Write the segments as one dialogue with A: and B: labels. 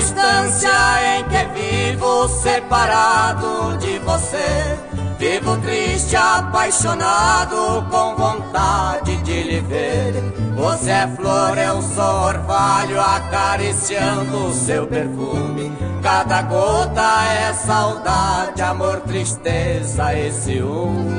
A: distância em que vivo separado de você. Vivo triste, apaixonado, com vontade de lhe ver. Você é flor, eu sou orvalho, acariciando o seu perfume. Cada gota é saudade, amor, tristeza e ciúme.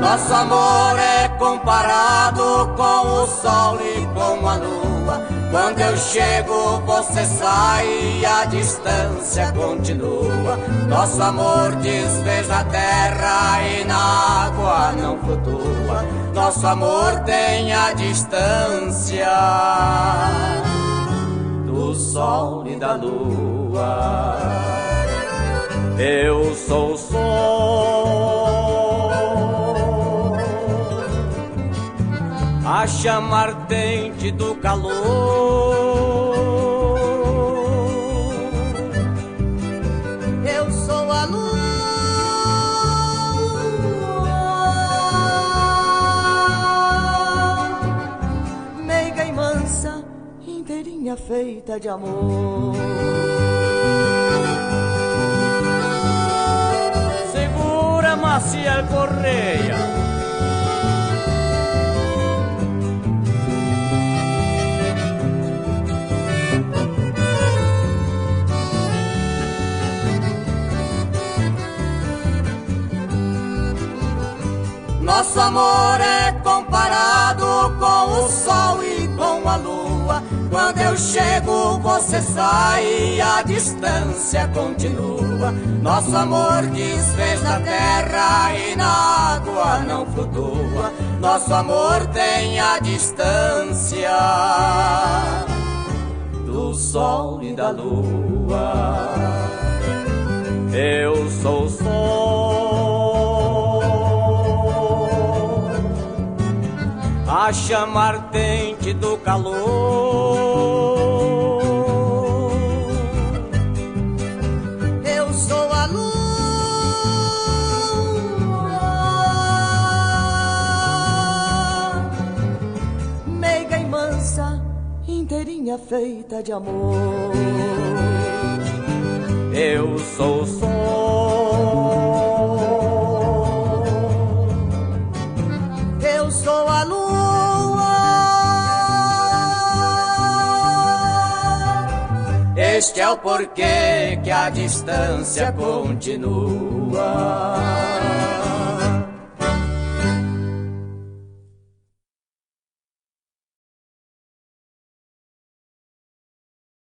A: Nosso amor é comparado com o sol e com a lua. Quando eu chego, você sai e a distância continua. Nosso amor desfez a terra e na água não flutua. Nosso amor tem a distância do sol e da lua. Eu sou o sol, a chama ardente do calor.
B: Eu sou a lua, meiga e mansa, inteirinha feita de amor.
A: Segura, Maciel Correia. Nosso amor é comparado com o sol e com a lua. Quando eu chego, você sai e a distância continua. Nosso amor desfez da terra e na água não flutua. Nosso amor tem a distância do sol e da lua. Eu sou o sol, a chama ardente do calor.
B: Eu sou a lua, meiga e mansa, inteirinha feita de amor.
A: Eu sou o sol,
B: eu sou a lua.
A: Este é o porquê que a distância continua.